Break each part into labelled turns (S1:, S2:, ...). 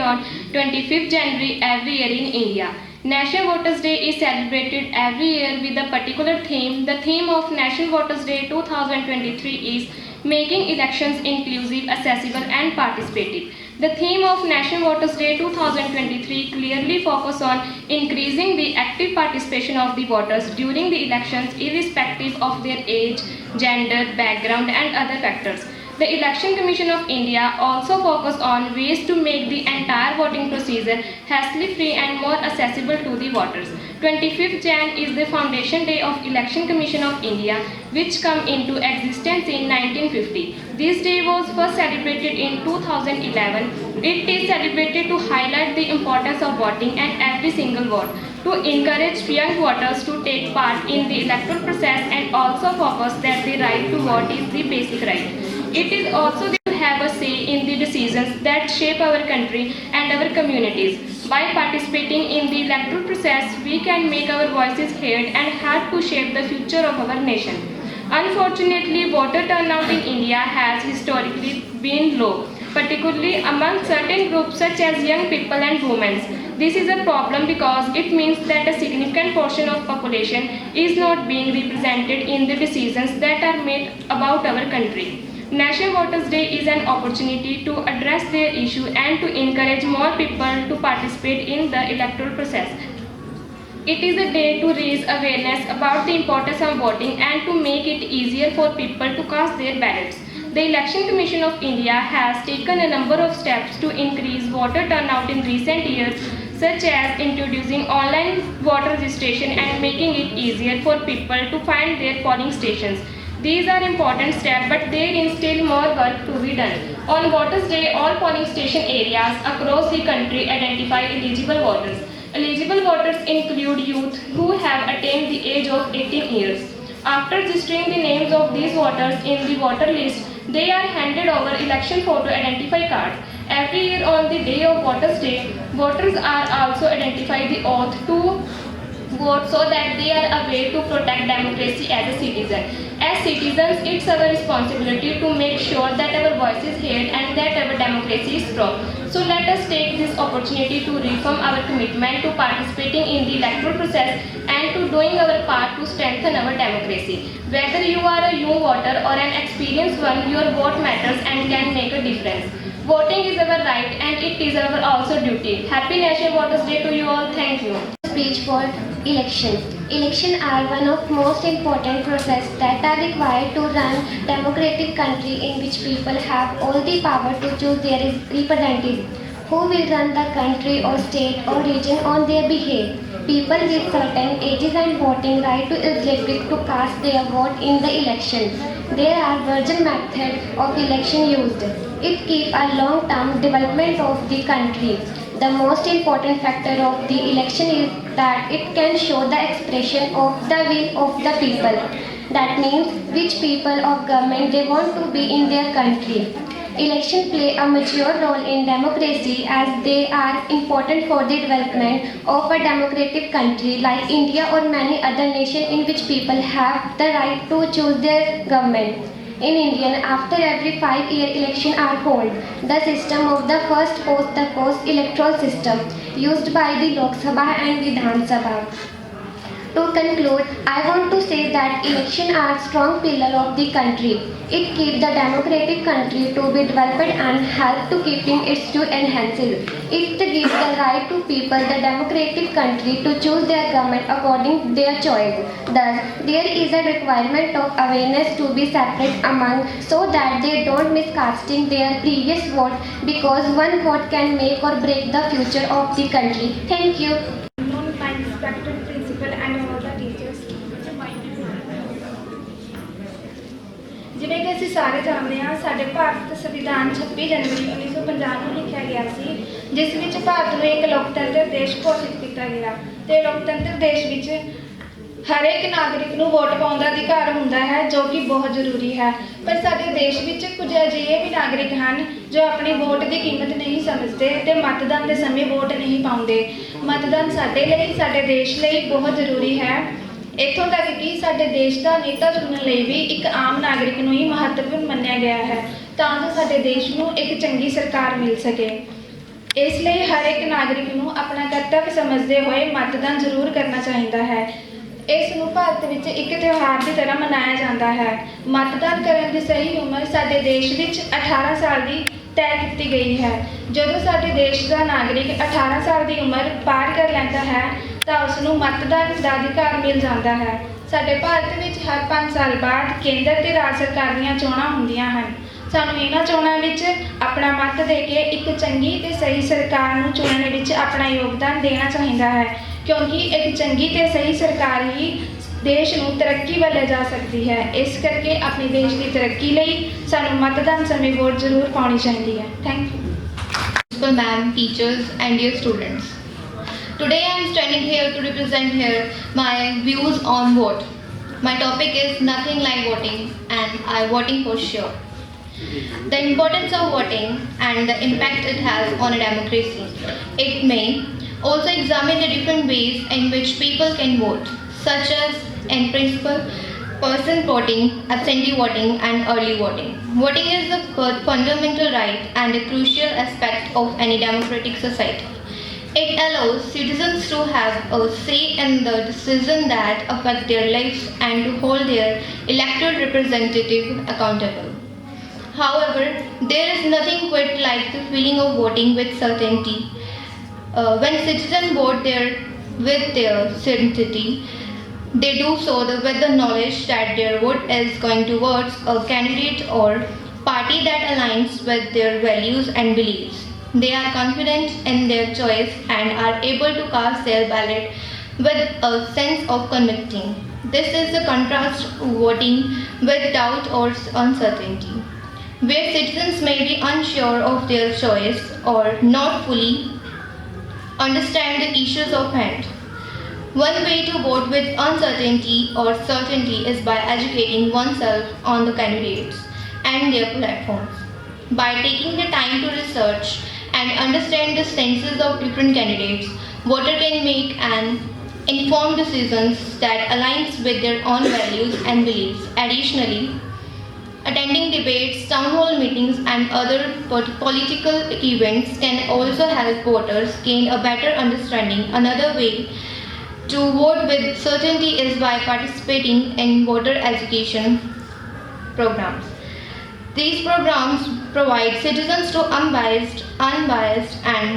S1: on 25th January every year in India. National Voters Day is celebrated every year with a particular theme. The theme of National Voters Day 2023 is Making Elections Inclusive, Accessible and Participative. The theme of National Voters Day 2023 clearly focuses on increasing the active participation of the voters during the elections irrespective of their age, gender, background and other factors. The Election Commission of India also focuses on ways to make the entire voting procedure hassle-free and more accessible to the voters. 25th Jan is the foundation day of Election Commission of India, which came into existence in 1950. This day was first celebrated in 2011. It is celebrated to highlight the importance of voting and every single vote, to encourage young voters to take part in the electoral process and also focus that the right to vote is the basic right. It is also to have a say in the decisions that shape our country and our communities. By participating in the electoral process, we can make our voices heard and help to shape the future of our nation. Unfortunately, voter turnout in India has historically been low, particularly among certain groups such as young people and women. This is a problem because it means that a significant portion of population is not being represented in the decisions that are made about our country. National Voters Day is an opportunity to address their issue and to encourage more people to participate in the electoral process. It is a day to raise awareness about the importance of voting and to make it easier for people to cast their ballots. The Election Commission of India has taken a number of steps to increase voter turnout in recent years, such as introducing online voter registration and making it easier for people to find their polling stations. These are important steps, but there is still more work to be done. On Voters Day, all polling station areas across the country identify eligible voters. Eligible voters include youth who have attained the age of 18 years. After registering the names of these voters in the voter list, they are handed over election photo identify cards. Every year on the day of Voters Day, voters are also identified the oath to vote so that they are aware to protect democracy as a citizen. As citizens, it's our responsibility to make sure that our voice is heard and that our democracy is strong. So let us take this opportunity to reaffirm our commitment to participating in the electoral process and to doing our part to strengthen our democracy. Whether you are a young voter or an experienced one, your vote matters and can make a difference. Voting is our right and it is our also duty. Happy National Voters Day to you all. Thank you.
S2: Speech for elections. Elections are one of most important processes that are required to run democratic country in which people have all the power to choose their representative who will run the country or state or region on their behalf. People with certain ages and voting right to elected to cast their vote in the election. There are various methods of election used. It keeps a long-term development of the country. The most important factor of the election is that it can show the expression of the will of the people. That means which people of government they want to be in their country. Elections play a mature role in democracy as they are important for the development of a democratic country like India or many other nations in which people have the right to choose their government. In India, after every 5-year election are held, the system of the first post the post electoral system used by the Lok Sabha and Vidhan Sabha. To conclude, I want to say that elections are a strong pillar of the country. It keeps the democratic country to be developed and help to keeping its to enhance it. It gives the right to people, the democratic country, to choose their government according to their choice. Thus, there is a requirement of awareness to be separate among so that they don't miscasting their previous vote because one vote can make or break the future of the country. Thank you.
S3: My respected principal and all the teachers. ਜਿਵੇਂ ਕਿ ਅਸੀਂ ਸਾਰੇ ਜਾਣਦੇ ਹਾਂ ਸਾਡੇ ਭਾਰਤ ਸੰਵਿਧਾਨ 26 ਜਨਵਰੀ 1950 ਨੂੰ ਲਿਖਿਆ ਗਿਆ ਸੀ ਜਿਸ ਵਿੱਚ ਭਾਰਤ ਨੂੰ ਇੱਕ ਲੋਕਤੰਤਰ ਦੇਸ਼ ਘੋਸ਼ਿਤ ਕੀਤਾ ਗਿਆ ਤੇ ਲੋਕਤੰਤਰ ਦੇਸ਼ ਵਿੱਚ ਹਰ ਇੱਕ ਨਾਗਰਿਕ ਨੂੰ ਵੋਟ ਪਾਉਣ ਦਾ ਅਧਿਕਾਰ ਹੁੰਦਾ ਹੈ ਜੋ ਕਿ ਬਹੁਤ ਜ਼ਰੂਰੀ ਹੈ ਪਰ ਸਾਡੇ ਦੇਸ਼ ਵਿੱਚ ਕੁਝ ਅਜਿਹੇ ਵੀ ਨਾਗਰਿਕ ਹਨ ਜੋ ਆਪਣੀ ਵੋਟ ਦੀ ਕੀਮਤ ਨਹੀਂ ਸਮਝਦੇ ਤੇ ਮਤਦਾਨ ਦੇ ਸਮੇਂ ਵੋਟ ਨਹੀਂ ਪਾਉਂਦੇ ਮਤਦਾਨ ਸਾਡੇ ਲਈ ਸਾਡੇ ਦੇਸ਼ ਲਈ ਬਹੁਤ ਜ਼ਰੂਰੀ ਹੈ ਇੱਥੋਂ ਤੱਕ ਕਿ ਸਾਡੇ ਦੇਸ਼ ਦਾ ਨੇਤਾ ਚੁਣਨ ਲਈ ਵੀ ਇੱਕ ਆਮ ਨਾਗਰਿਕ ਨੂੰ ਹੀ ਮਹੱਤਵਪੂਰਨ ਮੰਨਿਆ ਗਿਆ ਹੈ ਤਾਂ ਜੋ ਸਾਡੇ ਦੇਸ਼ ਨੂੰ ਇੱਕ ਚੰਗੀ ਸਰਕਾਰ ਮਿਲ ਸਕੇ ਇਸ ਲਈ ਹਰ ਇੱਕ ਨਾਗਰਿਕ ਨੂੰ ਆਪਣਾ ਕਰਤੱਵ ਸਮਝਦੇ ਹੋਏ ਮਤਦਾਨ ਜ਼ਰੂਰ ਕਰਨਾ ਚਾਹੀਦਾ ਹੈ। ਇਸ ਨੂੰ ਭਾਰਤ ਵਿੱਚ ਇੱਕ ਤਿਉਹਾਰ ਦੀ ਤਰ੍ਹਾਂ ਮਨਾਇਆ ਜਾਂਦਾ ਹੈ। ਮਤਦਾਨ ਕਰਨ ਦੀ ਸਹੀ ਉਮਰ ਸਾਡੇ ਦੇਸ਼ ਵਿੱਚ 18 ਸਾਲ ਦੀ ਤੈਅ ਕੀਤੀ ਗਈ ਹੈ। ਜਦੋਂ ਸਾਡੇ ਦੇਸ਼ ਦਾ ਨਾਗਰਿਕ 18 ਸਾਲ ਦੀ ਉਮਰ ਪਾਰ ਕਰ ਲੈਂਦਾ ਹੈ ਤਾਂ ਉਸ ਨੂੰ ਮਤਦਾਨ ਦਾ ਅਧਿਕਾਰ ਮਿਲ ਜਾਂਦਾ ਹੈ। ਸਾਡੇ ਭਾਰਤ ਵਿੱਚ ਹਰ 5 ਸਾਲ ਬਾਅਦ ਕੇਂਦਰ ਤੇ ਰਾਜ ਸਰਕਾਰ ਦੀਆਂ ਚੋਣਾਂ ਹੁੰਦੀਆਂ ਹਨ। ਸਾਨੂੰ ਇਹਨਾਂ ਚੋਣਾਂ ਵਿੱਚ ਆਪਣਾ ਮਤ ਦੇ ਕੇ ਇੱਕ ਚੰਗੀ ਤੇ ਸਹੀ ਸਰਕਾਰ ਨੂੰ ਚੁਣਨ ਵਿੱਚ ਆਪਣਾ ਯੋਗਦਾਨ ਦੇਣਾ ਚਾਹੀਦਾ ਹੈ, ਕਿਉਂਕਿ ਇੱਕ ਚੰਗੀ ਤੇ ਸਹੀ ਸਰਕਾਰ ਹੀ ਦੇਸ਼ ਨੂੰ ਤਰੱਕੀ ਵੱਲ ਲੈ ਜਾ ਸਕਦੀ ਹੈ। ਇਸ ਕਰਕੇ ਆਪਣੇ ਦੇਸ਼ ਦੀ ਤਰੱਕੀ ਲਈ ਸਾਨੂੰ ਮਤਦਾਨ ਸਮੇਂ ਵੋਟ ਜ਼ਰੂਰ ਪਾਉਣੀ ਚਾਹੀਦੀ ਹੈ। Thank you.
S4: Principal ma'am, teachers and dear students. Today I am standing here to represent here my views on vote. My topic is nothing like voting and I voting for sure. The importance of voting and the impact it has on a democracy. It may also examine the different ways in which people can vote, such as in principle, person voting, absentee voting and early voting. Voting is the fundamental right and a crucial aspect of any democratic society. It allows citizens to have a say in the decisions that affect their lives and to hold their elected representative accountable. However, there is nothing quite like the feeling of voting with certainty. When citizens vote with their certainty, they do so with the knowledge that their vote is going towards a candidate or party that aligns with their values and beliefs. They are confident in their choice and are able to cast their ballot with a sense of convicting. This is the contrast to voting with doubt or uncertainty, where citizens may be unsure of their choice or not fully understand the issues of hand. One way to vote with uncertainty or certainty is by educating oneself on the candidates and their platforms. By taking the time to research and understand the stances of different candidates, voter can make an informed decisions that aligns with their own values and beliefs. Additionally, attending debates, town hall meetings and other political events can also help voters gain a better understanding. Another way to vote with certainty is by participating in voter education programs. These programs provide citizens to unbiased and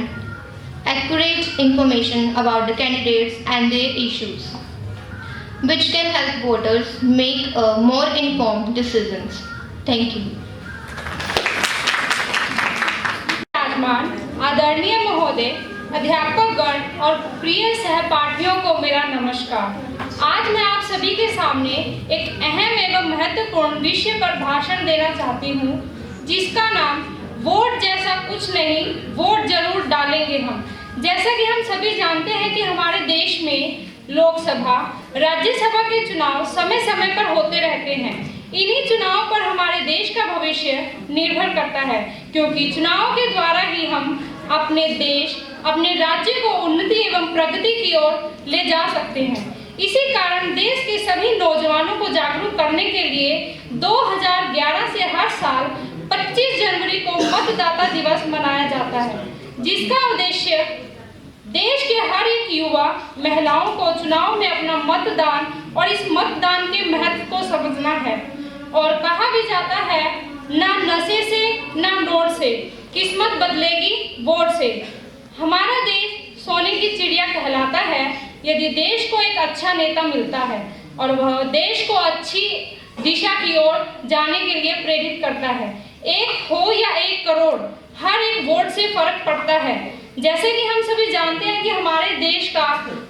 S4: accurate information about the candidates and their issues, which can help voters make more informed decisions. Thank you.
S5: विराजमान आदरणीय महोदय, अध्यापक गण और प्रिय सहपाठियों को मेरा नमस्कार। आज मैं आप सभी के सामने एक अहम एवं महत्वपूर्ण विषय पर भाषण देना चाहती हूँ, जिसका नाम वोट जैसा कुछ नहीं, वोट जरूर डालेंगे हम। जैसा कि हम सभी जानते हैं कि हमारे देश में लोकसभा, राज्यसभा के चुनाव समय समय पर होते रहते हैं। इन्हीं चुनाव पर हमारे देश का भविष्य निर्भर करता है, क्योंकि चुनाव के द्वारा ही हम अपने देश, अपने राज्य को उन्नति एवं प्रगति की ओर ले जा सकते हैं। इसी कारण देश के सभी नौजवानों को जागरूक करने के लिए 2011 से हर साल 25 जनवरी को मतदाता दिवस मनाया जाता है, जिसका उद्देश्य देश के हर एक युवा, महिलाओं को चुनाव में अपना मतदान और इस मतदान के महत्व को समझना है। और कहा भी जाता है, ना नशे से ना नोट से, किस्मत बदलेगी वोट से। हमारा देश सोने की चिड़िया कहलाता है यदि देश को एक अच्छा नेता मिलता है और वह देश को अच्छी दिशा की ओर जाने के लिए प्रेरित करता है। एक हो या 1 करोड़, हर एक वोट से फर्क पड़ता है। जैसे कि हम सभी जानते हैं कि हमारे देश का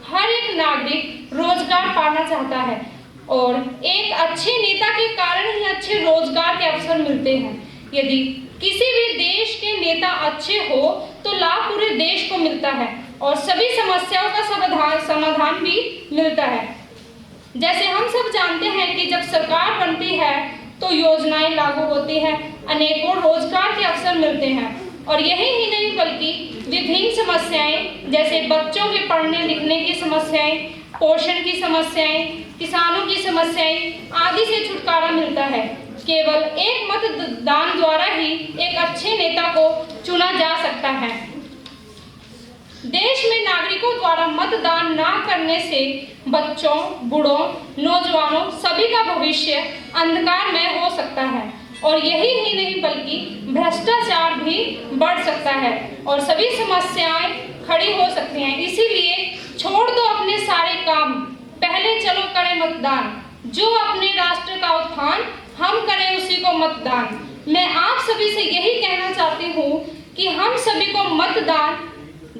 S5: हर एक नागरिक रोजगार पाना चाहता है और एक अच्छे नेता के कारण ही अच्छे रोजगार के अवसर मिलते हैं। यदि किसी भी देश के नेता अच्छे हो तो लाभ पूरे देश को मिलता है और सभी समस्याओं का समाधान भी मिलता है। जैसे हम सब जानते हैं कि जब सरकार बनती है तो योजनाएं लागू होती हैं, अनेकों रोजगार के अवसर मिलते हैं और यही ही नहीं बल्कि विभिन्न समस्याएं जैसे बच्चों के पढ़ने लिखने की समस्याएं, पोषण की समस्याएं, किसानों की समस्याएं आदि से छुटकारा मिलता है। केवल एक मतदान द्वारा ही एक अच्छे नेता को चुना जा सकता है। देश में नागरिकों द्वारा मतदान न करने से बच्चों, बूढ़ों, नौजवानों सभी का भविष्य अंधकारमय हो सकता है और यही ही नहीं बल्कि भ्रष्टाचार भी बढ़ सकता है और सभी समस्याएं खड़ी हो सकती हैं। इसीलिए छोड़ दो अपने सारे काम, पहले चलो करें मतदान। जो अपने राष्ट्र का उत्थान, हम करें उसी को मतदान। मैं आप सभी से यही कहना चाहती हूँ कि हम सभी को मतदान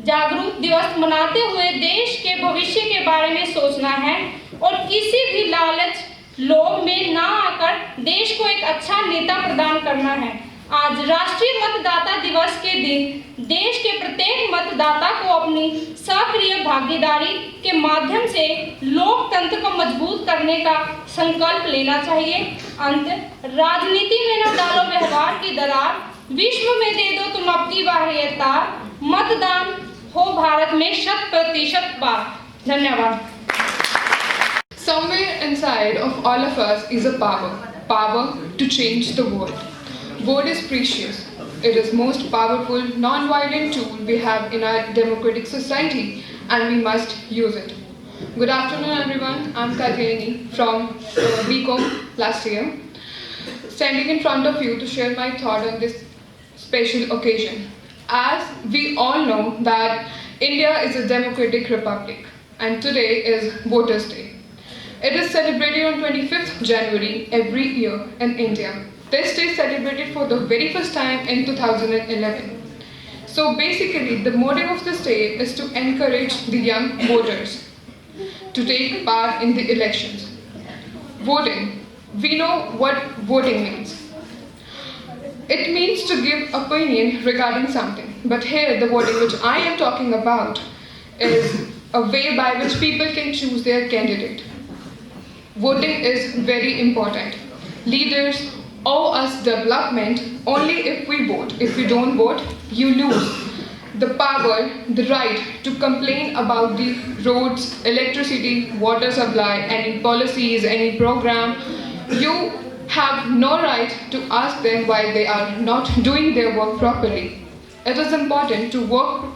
S5: जागरूक दिवस मनाते हुए देश के भविष्य के बारे में सोचना है और किसी भी लालच, लोभ में ना आकर देश को एक अच्छा नेता प्रदान करना है। आज राष्ट्रीय मतदाता दिवस के दिन देश के प्रत्येक मतदाता को अपनी सक्रिय भागीदारी के माध्यम से लोकतंत्र को मजबूत करने का संकल्प लेना चाहिए। अंत, राजनीति में न डालो व्यवहार की दरार, विश्व में दे दो तुम अपनी बार ये तार, मतदान हो भारत में 100% पार। धन्यवाद।
S6: Somewhere inside of all of us is a power to change the world. Vote is precious. It is most powerful, non-violent tool we have in our democratic society, and we must use it. Good afternoon, everyone. I'm Katyayani from BCom last year, standing in front of you to share my thought on this special occasion. As we all know that India is a democratic republic, and today is Voters' Day. It is celebrated on 25th January every year in India. This day is celebrated for the very first time in 2011. So basically, the motive of this day is to encourage the young voters to take part in the elections. Voting. We know what voting means. It means to give opinion regarding something. But here, the voting which I am talking about is a way by which people can choose their candidate. Voting is very important. Leaders owe us development only if we vote. If we don't vote, you lose the power, the right to complain about the roads, electricity, water supply, any policies, any program. You have no right to ask them why they are not doing their work properly. It is important to vote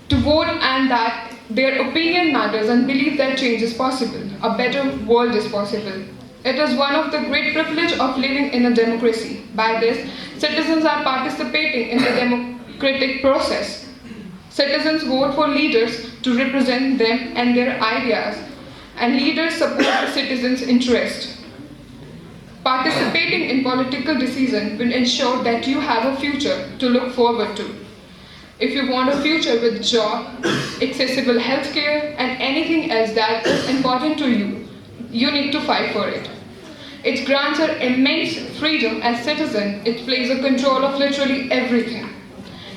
S6: and that their opinion matters and believe that change is possible. A better world is possible. It is one of the great privilege of living in a democracy. By this, citizens are participating in the democratic process. Citizens vote for leaders to represent them and their ideas, and leaders support the citizens' interest. Participating in political decisions will ensure that you have a future to look forward to. If you want a future with job, accessible healthcare, and anything else that is important to you, you need to fight for it. It grants an immense freedom as citizen. It plays a control of literally everything.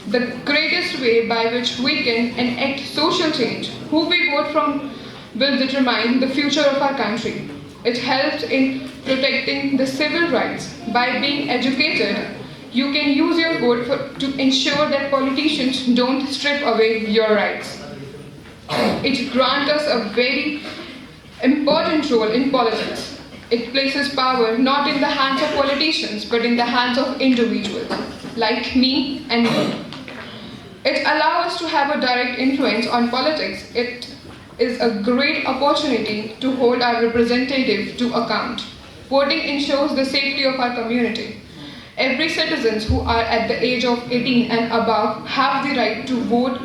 S6: The greatest way by which we can enact social change, who we vote from, will determine the future of our country. It helps in protecting the civil rights. By being educated, you can use your vote to ensure that politicians don't strip away your rights. It grants us a very important role in politics. It places power not in the hands of politicians, but in the hands of individuals, like me and you. It allows us to have a direct influence on politics. It is a great opportunity to hold our representative to account. Voting ensures the safety of our community. Every citizen who are at the age of 18 and above have the right to vote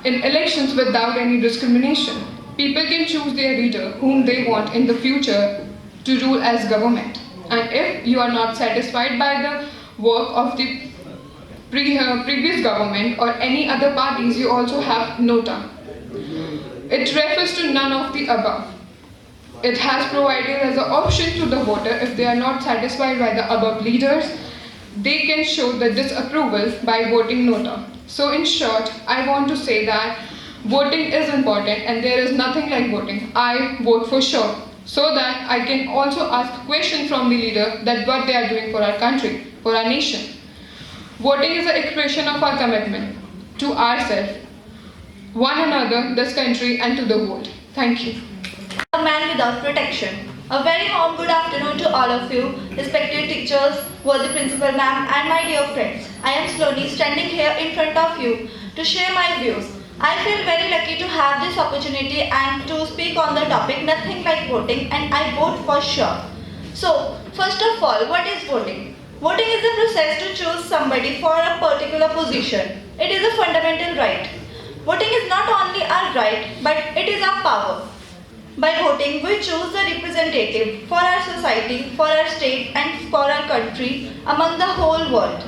S6: in elections without any discrimination. People can choose their leader whom they want in the future to rule as government. And if you are not satisfied by the work of the previous government or any other parties, you also have nota. It refers to none of the above. It has provided as an option to the voter if they are not satisfied by the above leaders, they can show the disapproval by voting nota. So in short, I want to say that voting is important and there is nothing like voting. I vote for sure so that I can also ask questions from the leader that what they are doing for our country, for our nation. Voting is an expression of our commitment to ourselves, one another, this country and to the world. Thank you.
S7: A man without protection. A very warm good afternoon to all of you, respected teachers, worthy principal ma'am and my dear friends. I am slowly standing here in front of you to share my views. I feel very lucky to have this opportunity and to speak on the topic nothing like voting, and I vote for sure. So, first of all, what is voting? Voting is the process to choose somebody for a particular position. It is a fundamental right. Voting is not only our right, but it is our power. By voting, we choose the representative for our society, for our state, and for our country among the whole world.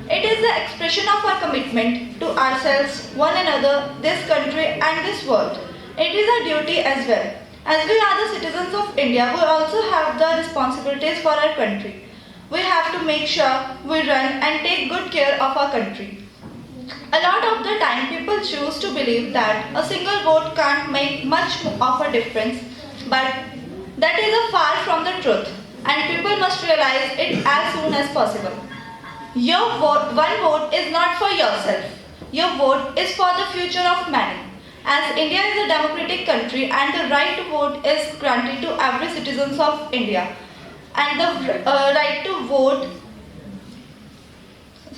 S7: It is the expression of our commitment to ourselves, one another, this country, and this world. It is our duty as well. As we are the citizens of India, we also have the responsibilities for our country. We have to make sure we run and take good care of our country. A lot of the time people choose to believe that a single vote can't make much of a difference, but that is a far from the truth, and people must realize it as soon as possible. Your one vote is not for yourself. Your vote is for the future of many. As India is a democratic country and the right to vote is granted to every citizen of India, and the right to vote,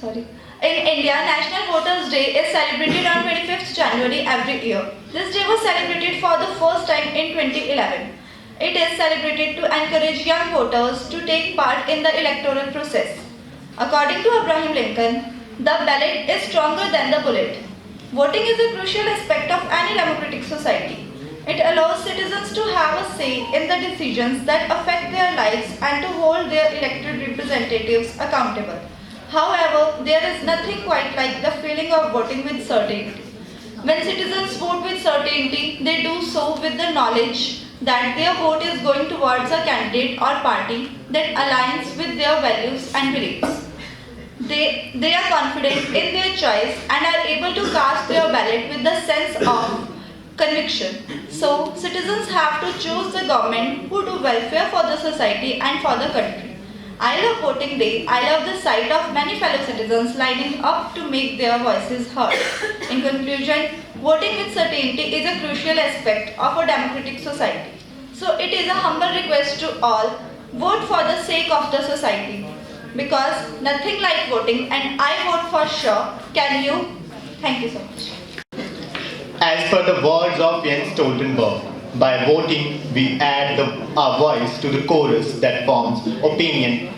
S7: in India, National Voters' Day is celebrated on 25th January every year. This day was celebrated for the first time in 2011. It is celebrated to encourage young voters to take part in the electoral process. According to Abraham Lincoln, the ballot is stronger than the bullet. Voting is a crucial aspect of any democratic society. It allows citizens to have a say in the decisions that affect their lives and to hold their elected representatives accountable. However, there is nothing quite like the feeling of voting with certainty. When citizens vote with certainty, they do so with the knowledge that their vote is going towards a candidate or party that aligns with their values and beliefs. They are confident in their choice and are able to cast their ballot with the sense of conviction. So, citizens have to choose the government who do welfare for the society and for the country. I love voting day. I love the sight of many fellow citizens lining up to make their voices heard. In conclusion, voting with certainty is a crucial aspect of a democratic society. So it is a humble request to all, vote for the sake of the society. Because nothing like voting, and I vote for sure. Can you? Thank you so much.
S8: As per the words of Jens Stoltenberg, by voting we add our voice to the chorus that forms opinion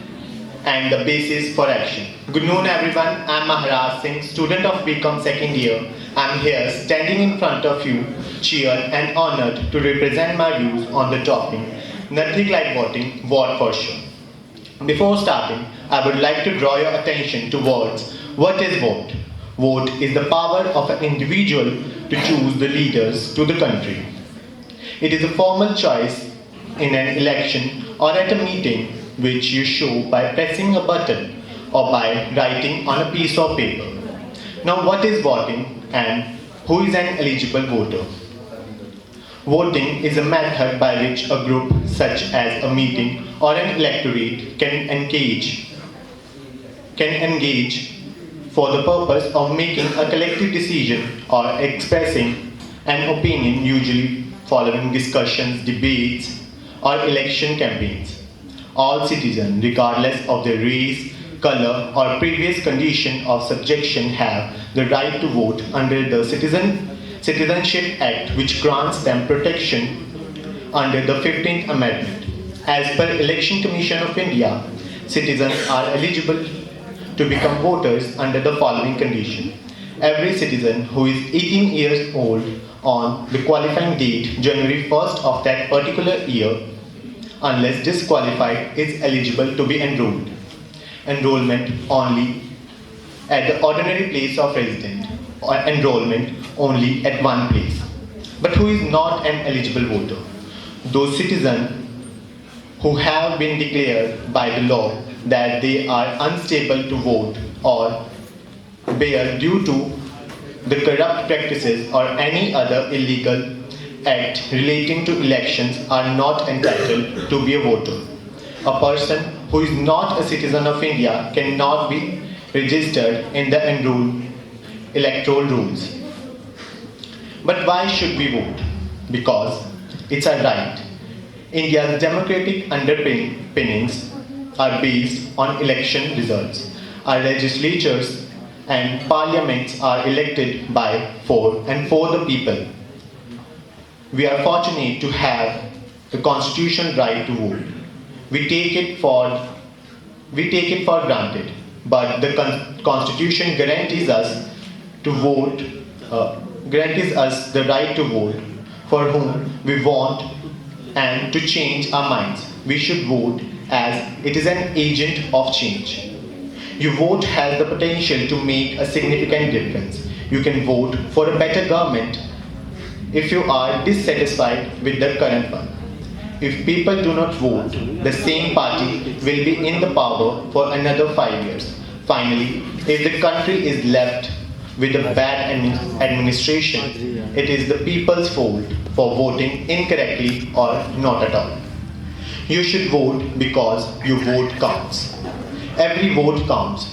S8: and the basis for action. Good noon everyone, I am Maharaj Singh, student of BCom second year. I am here standing in front of you, cheered and honored to represent my views on the topic, nothing like voting, vote for sure. Before starting, I would like to draw your attention towards what is vote. Vote is the power of an individual to choose the leaders to the country. It is a formal choice in an election or at a meeting which you show by pressing a button or by writing on a piece of paper. Now what is voting and who is an eligible voter? Voting is a method by which a group such as a meeting or an electorate can engage for the purpose of making a collective decision or expressing an opinion, usually following discussions, debates, or election campaigns. All citizens, regardless of their race, color, or previous condition of subjection, have the right to vote under the Citizenship Act, which grants them protection under the 15th Amendment. As per Election Commission of India, citizens are eligible to become voters under the following condition. Every citizen who is 18 years old on the qualifying date, January 1st of that particular year, unless disqualified, is eligible to be enrolled. Enrollment only at the ordinary place of residence, or enrollment only at one place. But who is not an eligible voter? Those citizens who have been declared by the law that they are unstable to vote or bear due to the corrupt practices or any other illegal act relating to elections are not entitled to be a voter. A person who is not a citizen of India cannot be registered in the enrolled electoral rolls. But why should we vote? Because it's a right. India's democratic underpinnings are based on election results. Our legislatures and parliaments are elected by, for, and for the people. We are fortunate to have the constitutional right to vote. We take it for granted, but the Constitution guarantees us to vote, guarantees us the right to vote for whom we want and to change our minds. We should vote as it is an agent of change. Your vote has the potential to make a significant difference. You can vote for a better government if you are dissatisfied with the current one. If people do not vote, the same party will be in the power for another 5 years. Finally, if the country is left with a bad administration, it is the people's fault for voting incorrectly or not at all. You should vote because your vote counts. Every vote counts.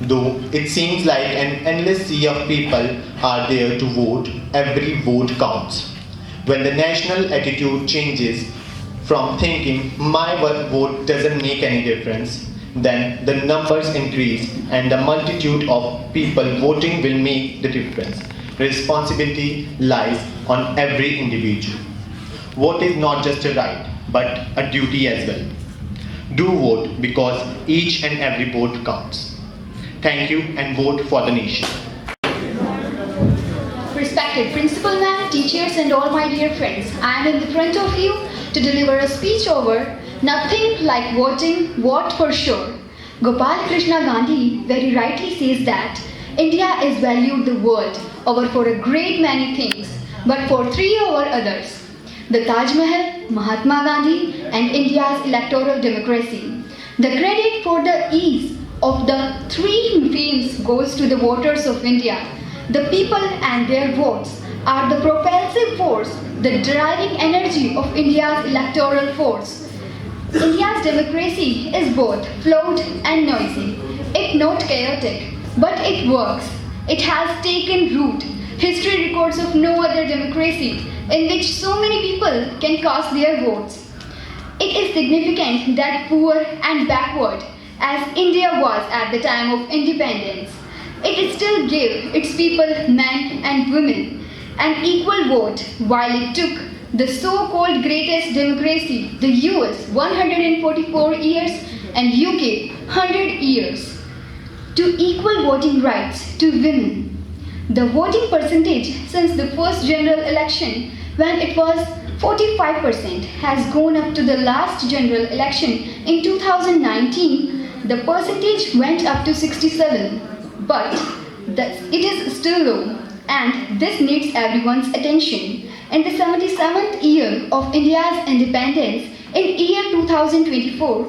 S8: Though it seems like an endless sea of people are there to vote, every vote counts. When the national attitude changes from thinking my vote doesn't make any difference, then the numbers increase and the multitude of people voting will make the difference. Responsibility lies on every individual. Vote is not just a right, but a duty as well. Do vote because each and every vote counts. Thank you and vote for the nation.
S9: Respected principal ma'am, teachers and all my dear friends, I am in the front of you to deliver a speech over nothing like voting, vote for sure. Gopal Krishna Gandhi very rightly says that India is valued the world over for a great many things, but for three over others. The Taj Mahal, Mahatma Gandhi and India's electoral democracy. The credit for the ease of the three themes goes to the voters of India. The people and their votes are the propulsive force, the driving energy of India's electoral force. India's democracy is both flawed and noisy. It's not chaotic, but it works. It has taken root. History records of no other democracy in which so many people can cast their votes. It is significant that poor and backward as India was at the time of independence, it still gave its people, men and women, an equal vote while it took the so-called greatest democracy, the US, 144 years and UK, 100 years, to equal voting rights to women. The voting percentage since the first general election, when it was 45%, has gone up to the last general election in 2019. The percentage went up to 67, but it is still low, and this needs everyone's attention. In the 77th year of India's independence, in year 2024,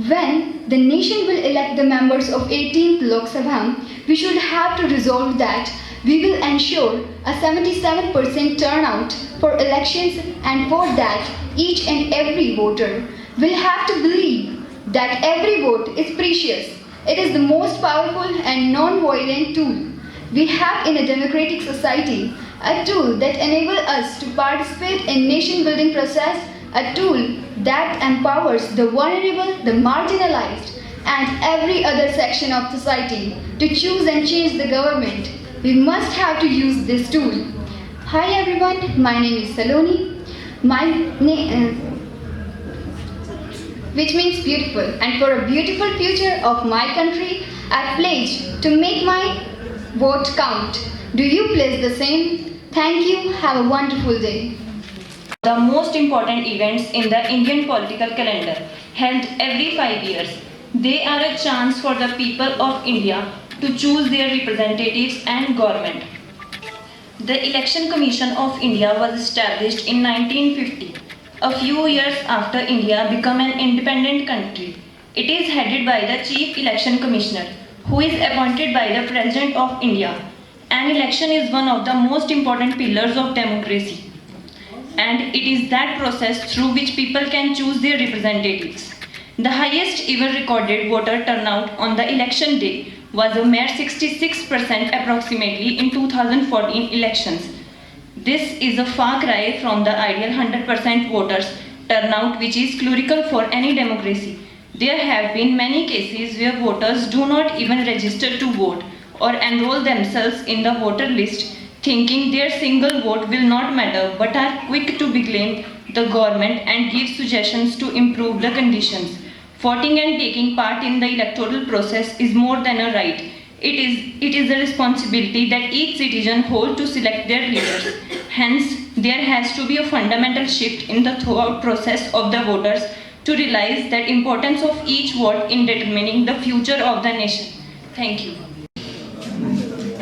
S9: when the nation will elect the members of 18th Lok Sabha, we should have to resolve that we will ensure a 77% turnout for elections, and for that each and every voter will have to believe that every vote is precious. It is the most powerful and non-violent tool we have in a democratic society, a tool that enables us to participate in nation-building process, a tool that empowers the vulnerable, the marginalized, and every other section of society to choose and change the government. We must have to use this tool. Hi everyone, my name is Saloni. Which means beautiful, and for a beautiful future of my country, I pledge to make my vote count. Do you pledge the same? Thank you. Have a wonderful day.
S10: The most important events in the Indian political calendar, held every 5 years. They are a chance for the people of India to choose their representatives and government. The Election Commission of India was established in 1950, a few years after India became an independent country. It is headed by the Chief Election Commissioner, who is appointed by the President of India. An election is one of the most important pillars of democracy, and it is that process through which people can choose their representatives. The highest ever recorded voter turnout on the election day was a mere 66% approximately in 2014 elections. This is a far cry from the ideal 100% voters turnout, which is crucial for any democracy. There have been many cases where voters do not even register to vote or enroll themselves in the voter list, thinking their single vote will not matter, but are quick to blame the government and give suggestions to improve the conditions. Voting and taking part in the electoral process is more than a right. It is a responsibility that each citizen holds to select their leaders. Hence, there has to be a fundamental shift in the thought process of the voters to realize the importance of each vote in determining the future of the nation. Thank you.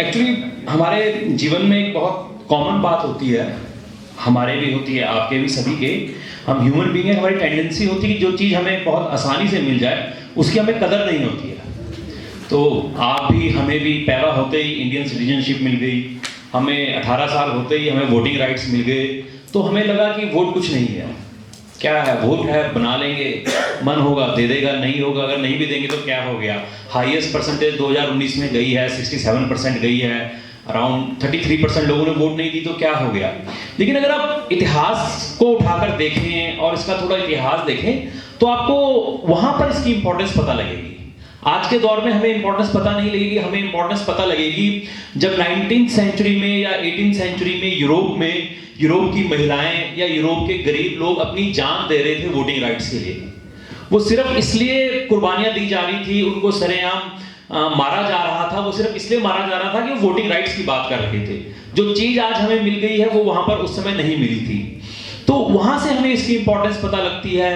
S11: Actually हमारे जीवन में एक बहुत common बात होती है, हमारे भी होती है, आपके भी, सभी के। हम ह्यूमन बीइंग है, हमारी टेंडेंसी होती है कि जो चीज़ हमें बहुत आसानी से मिल जाए उसकी हमें कदर नहीं होती है। तो आप भी, हमें भी पैदा होते ही इंडियन सिटीजनशिप मिल गई, हमें 18 साल होते ही हमें वोटिंग राइट्स मिल गए, तो हमें लगा कि वोट कुछ नहीं है, क्या है, वोट है, बना लेंगे, मन होगा दे देगा, नहीं होगा, अगर नहीं भी देंगे तो क्या हो गया। हाईएस्ट परसेंटेज 2019 में गई है, 67% गई है, अराउंड 33% लोगों ने वोट नहीं दी, तो क्या हो गया। लेकिन अगर आप इतिहास को उठाकर देखें और इसका थोड़ा इतिहास देखें तो आपको वहां पर इसकी इंपॉर्टेंस पता लगेगी। आज के दौर में हमें इंपॉर्टेंस पता नहीं लगेगी, हमें इंपॉर्टेंस पता लगेगी जब 19th सेंचुरी में या 18th सेंचुरी में यूरोप की महिलाएं या यूरोप के गरीब लोग अपनी जान दे रहे थे वोटिंग राइट्स के लिए। वो सिर्फ इसलिए कुर्बानियां दी जा रही थी, उनको सरेआम मारा जा रहा था, वो सिर्फ इसलिए मारा जा रहा था कि वो वोटिंग राइट्स की बात कर रहे थे। जो चीज आज हमें मिल गई है वो वहां पर उस समय नहीं मिली थी, तो वहां से हमें इसकी इंपॉर्टेंस पता लगती है।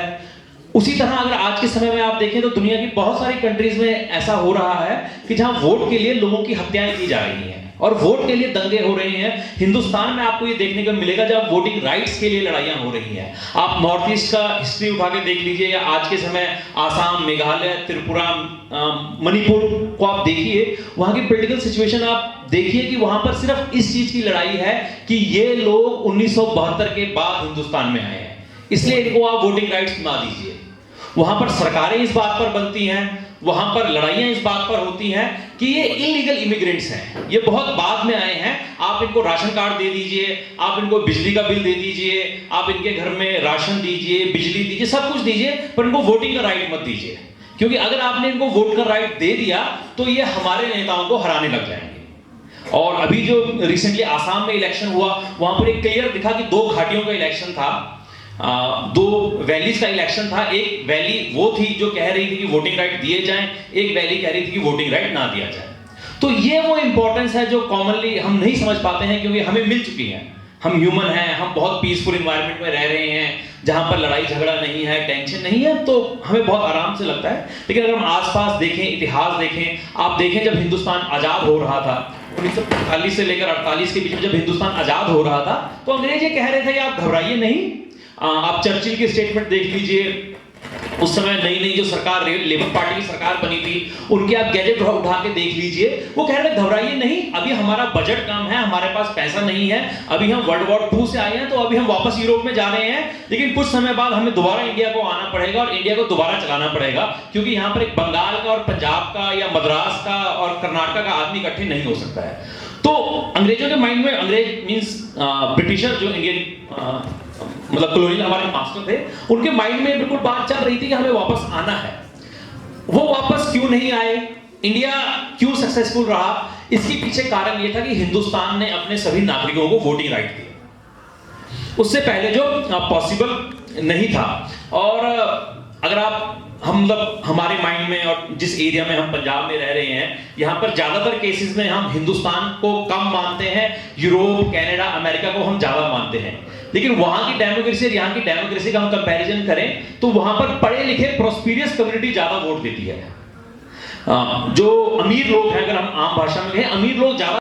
S11: उसी तरह अगर आज के समय में आप देखें तो दुनिया की बहुत सारी कंट्रीज में ऐसा हो रहा है कि जहां वोट के लिए लोगों की हत्याएं की जा रही हैं और वोट के लिए दंगे हो रहे हैं। हिंदुस्तान में आपको ये देखने को मिलेगा जब वोटिंग राइट्स के लिए लड़ाइयां हो रही हैं। आप नॉर्थ ईस्ट का हिस्ट्री उठा के देख लीजिए, या आज के समय आसाम, मेघालय, त्रिपुरा, मणिपुर को आप देखिए, वहां की पॉलिटिकल सिचुएशन आप देखिए कि वहां पर सिर्फ इस चीज की लड़ाई है कि ये लोग 1972 के बाद हिंदुस्तान में आए हैं, इसलिए इनको आप वोटिंग राइट्स ना दीजिए। वहां पर सरकारें इस बात पर बनती हैं, वहां पर लड़ाइयां इस बात पर होती हैं कि ये इलीगल इमिग्रेंट्स हैं, ये बहुत बाद में आए हैं, आप इनको राशन कार्ड दे दीजिए, आप इनको बिजली का बिल दे दीजिए, आप इनके घर में राशन दीजिए, बिजली दीजिए, सब कुछ दीजिए, पर इनको वोटिंग का राइट मत दीजिए, क्योंकि अगर आपने इनको वोट का राइट दे दिया तो ये हमारे नेताओं को हराने लग जाएंगे। और अभी जो रिसेंटली आसाम में इलेक्शन हुआ, वहां पर एक क्लियर दिखा कि 2 घाटियों का इलेक्शन था, 2 वैलीज का इलेक्शन था। एक वैली वो थी जो कह रही थी कि वोटिंग राइट दिए जाएं, एक वैली कह रही थी कि वोटिंग राइट ना दिया जाए। तो ये वो इंपॉर्टेंस है जो कॉमनली हम नहीं समझ पाते हैं, क्योंकि हमें मिल चुकी है, हम ह्यूमन हैं, हम बहुत पीसफुल एनवायरनमेंट में रह रहे हैं जहां पर लड़ाई झगड़ा नहीं है, टेंशन नहीं है, तो हमें बहुत आराम से लगता है। लेकिन अगर हम आसपास देखें, इतिहास देखें, आप देखें जब हिंदुस्तान आजाद हो रहा था 1945 से लेकर 48 के बीच में जब हिंदुस्तान आजाद हो रहा था, तो अंग्रेज ये कह रहे थे कि आप घबराइए नहीं। आप चर्चिल की स्टेटमेंट देख लीजिए, उस समय नई नई जो सरकार, लेबर पार्टी की सरकार बनी थी, उनके आप गैजेट उठा के देख लीजिए, वो कह रहे थे घबराइए नहीं, अभी हमारा बजट कम है, हमारे पास पैसा नहीं है, अभी हम वर्ल्ड वॉर 2 से आए हैं, तो अभी हम वापस यूरोप में जा रहे हैं, लेकिन कुछ समय बाद हमें दोबारा इंडिया को आना पड़ेगा और इंडिया को दोबारा चलाना पड़ेगा, क्योंकि यहाँ पर एक बंगाल का और पंजाब का या मद्रास का और कर्नाटक का आदमी इकट्ठे नहीं हो सकता है। तो अंग्रेजों के माइंड में, अंग्रेज मींस ब्रिटिशर जो इंडियन मतलब कॉलोनियल हमारे मास्टर थे, उनके माइंड में बिल्कुल बात चल रही थी कि हमें वापस आना है। वो वापस क्यों नहीं आए, इंडिया क्यों सक्सेसफुल रहा, इसके पीछे कारण ये था कि हिंदुस्तान ने अपने सभी नागरिकों को वोटिंग राइट दिया। उससे पहले जो पॉसिबल नहीं था। और अगर आप मतलब हमारे माइंड में और जिस एरिया में हम पंजाब में रह रहे हैं, यहाँ पर ज्यादातर केसेस में हम हिंदुस्तान को कम मानते हैं, यूरोप, कनाडा, अमेरिका को हम ज्यादा मानते हैं। लेकिन वहां की डेमोक्रेसी और यहाँ की डेमोक्रेसी का हम कंपैरिजन करें तो वहां पर पढ़े लिखे प्रोस्पेरियस कम्युनिटी ज्यादा वोट देती है। जो अमीर लोग हैं, अगर हम आम भाषा में कहें, अमीर लोग ज्यादा